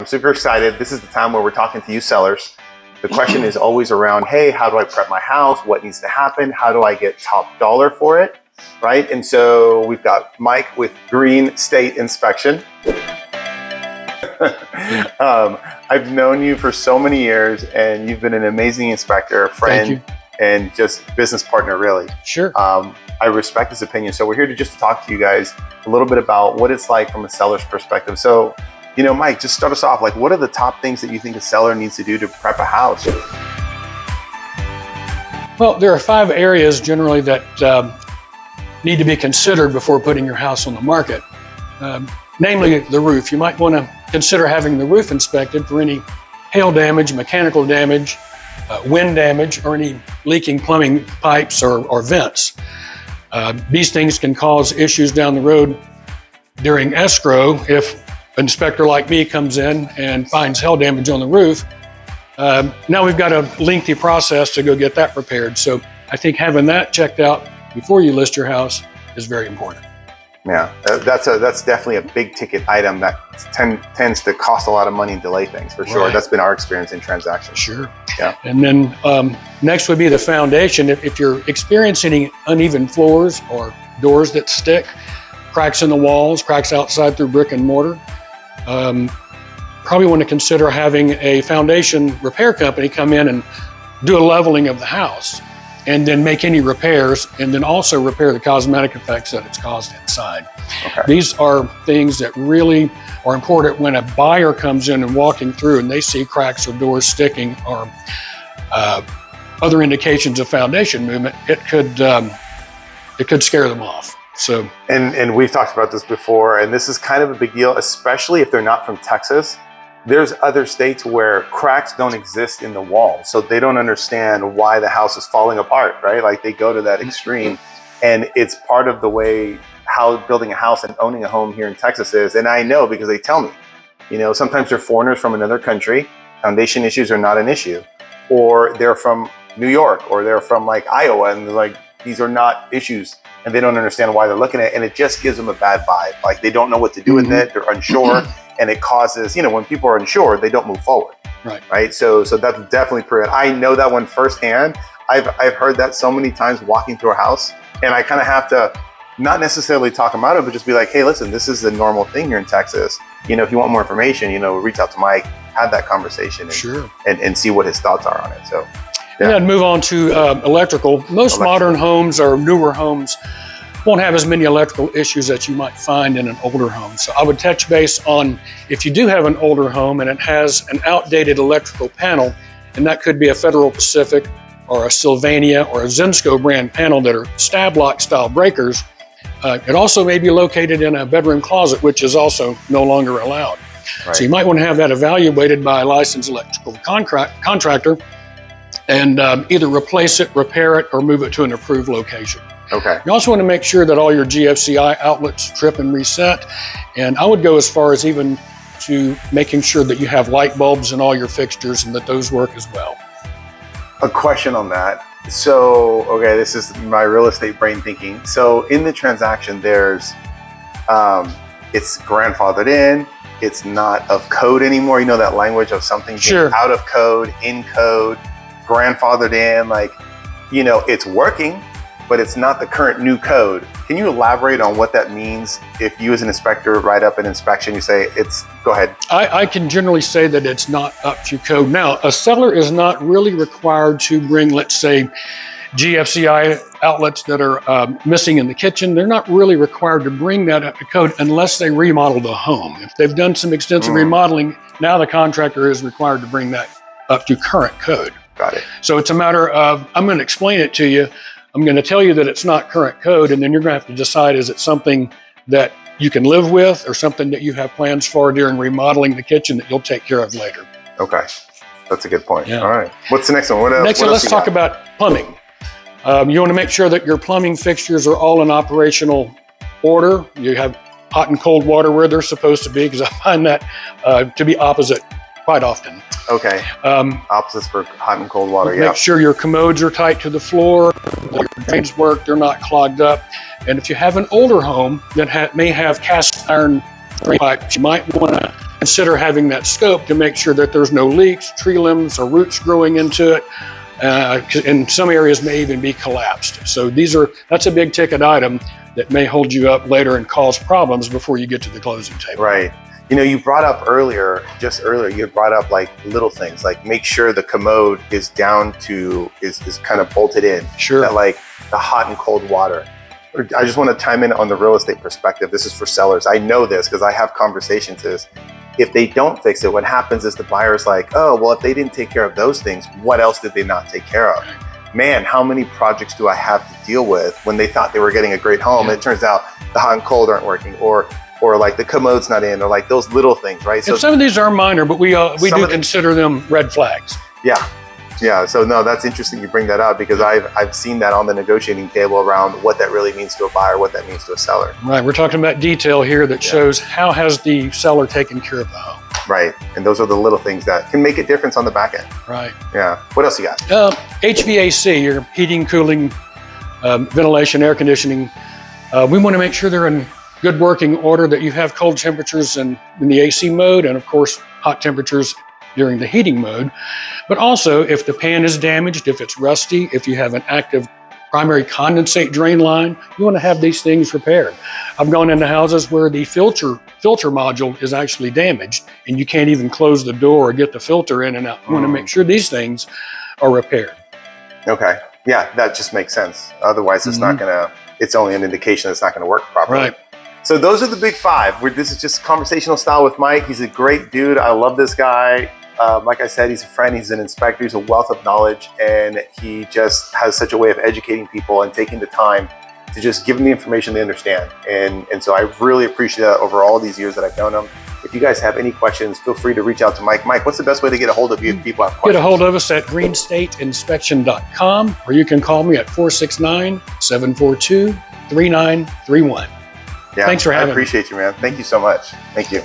I'm super excited. This is the time where we're talking to you sellers. The question is always around, hey, how do I prep my house? What needs to happen? How do I get top dollar for it? Right? And so we've got Mike with Green State Inspection. I've known you for so many years and you've been an amazing inspector, friend, and just business partner, really. Sure. I respect his opinion. So we're here to just talk to you guys a little bit about what it's like from a seller's perspective. So, you know, Mike, just start us off. Like, what are the top things that you think a seller needs to do to prep a house? Well, there are 5 areas generally that need to be considered before putting your house on the market. Namely, the roof. You might want to consider having the roof inspected for any hail damage, mechanical damage, wind damage, or any leaking plumbing pipes or vents. These things can cause issues down the road during escrow if an inspector like me comes in and finds hail damage on the roof. Now we've got a lengthy process to go get that repaired. So I think having that checked out before you list your house is very important. Yeah, that's definitely a big ticket item that tends to cost a lot of money and delay things, for sure. Right. That's been our experience in transactions. Sure. Yeah. And then next would be the foundation. If you're experiencing uneven floors or doors that stick, cracks in the walls, cracks outside through brick and mortar, probably want to consider having a foundation repair company come in and do a leveling of the house and then make any repairs, and then also repair the cosmetic effects that it's caused inside. Okay. These are things that really are important when a buyer comes in and walking through and they see cracks or doors sticking or other indications of foundation movement. It could scare them off. So, and we've talked about this before, and this is kind of a big deal, especially if they're not from Texas. There's other states where cracks don't exist in the wall, so they don't understand why the house is falling apart, right? Like, they go to that extreme, and it's part of the way how building a house and owning a home here in Texas is. And I know because they tell me, you know, sometimes they're foreigners from another country, foundation issues are not an issue, or they're from New York, or they're from like Iowa, and they're like, these are not issues, and they don't understand why they're looking at it, and it just gives them a bad vibe. Like, they don't know what to do with it, they're unsure. And it causes, you know, when people are unsure, they don't move forward. Right. So that's definitely proven. I know that one firsthand. I've heard that so many times walking through a house, and I kind of have to not necessarily talk them out of it, but just be like, hey, listen, this is the normal thing here in Texas. You know, if you want more information, you know, reach out to Mike, have that conversation, and see what his thoughts are on it. So, yeah. And then move on to electrical. Most modern homes or newer homes won't have as many electrical issues that you might find in an older home. So I would touch base on, if you do have an older home and it has an outdated electrical panel, and that could be a Federal Pacific or a Sylvania or a Zensko brand panel that are stab lock style breakers, it also may be located in a bedroom closet, which is also no longer allowed. Right. So you might want to have that evaluated by a licensed electrical contractor and either replace it, repair it, or move it to an approved location. Okay. You also want to make sure that all your GFCI outlets trip and reset. And I would go as far as even to making sure that you have light bulbs in all your fixtures and that those work as well. A question on that. So, okay, this is my real estate brain thinking. So in the transaction, there's, it's grandfathered in, it's not of code anymore. You know, that language of something being out of code, in code, grandfathered in, like, you know, it's working, but it's not the current new code. Can you elaborate on what that means? If you as an inspector write up an inspection, you say go ahead. I can generally say that it's not up to code. Now, a seller is not really required to bring, let's say, GFCI outlets that are missing in the kitchen. They're not really required to bring that up to code unless they remodel the home. If they've done some extensive remodeling, now the contractor is required to bring that up to current code. Got it. So it's a matter of, I'm going to explain it to you. I'm going to tell you that it's not current code, and then you're going to have to decide, is it something that you can live with or something that you have plans for during remodeling the kitchen that you'll take care of later. Okay. That's a good point. Yeah. All right. What's the next one? What else? Next one, let's talk about plumbing. You want to make sure that your plumbing fixtures are all in operational order. You have hot and cold water where they're supposed to be, because I find that to be opposite quite often. Okay. Opposites for hot and cold water. Make sure your commodes are tight to the floor, your drains work, they're not clogged up. And if you have an older home that may have cast iron drain pipes, you might want to consider having that scope to make sure that there's no leaks, tree limbs, or roots growing into it. And some areas may even be collapsed. So that's a big ticket item that may hold you up later and cause problems before you get to the closing table. Right. You know, you brought up just earlier, you brought up like little things, like make sure the commode is down to, is kind of bolted in. Sure. That like the hot and cold water. I just want to chime in on the real estate perspective. This is for sellers. I know this because I have conversations is, if they don't fix it, what happens is the buyer's like, oh, well, if they didn't take care of those things, what else did they not take care of? Man, how many projects do I have to deal with when they thought they were getting a great home? Yeah. And it turns out the hot and cold aren't working, or like the commode's not in, or like those little things, right? So some of these are minor, but we do consider them red flags. Yeah. So no, that's interesting you bring that up, because I've seen that on the negotiating table around what that really means to a buyer, what that means to a seller. Right. We're talking about detail here that shows how has the seller taken care of the home. Right. And those are the little things that can make a difference on the back end. Right. Yeah. What else you got? HVAC, your heating, cooling, ventilation, air conditioning. We want to make sure they're in good working order, that you have cold temperatures in the AC mode, and of course hot temperatures during the heating mode. But also, if the pan is damaged, if it's rusty, if you have an active primary condensate drain line, you want to have these things repaired. I've gone into houses where the filter module is actually damaged and you can't even close the door or get the filter in and out. You want to make sure these things are repaired. Okay. Yeah, that just makes sense. Otherwise, it's not gonna, it's only an indication it's not gonna work properly. Right. So those are the big five. This is just conversational style with Mike. He's a great dude. I love this guy. Like I said, he's a friend, he's an inspector, he's a wealth of knowledge, and he just has such a way of educating people and taking the time to just give them the information they understand. And so I really appreciate that over all these years that I've known him. If you guys have any questions, feel free to reach out to Mike. Mike, what's the best way to get a hold of you if people have questions? Get a hold of us at greenstateinspection.com, or you can call me at 469-742-3931. Yeah, thanks for having me. I appreciate you, man. Thank you so much. Thank you.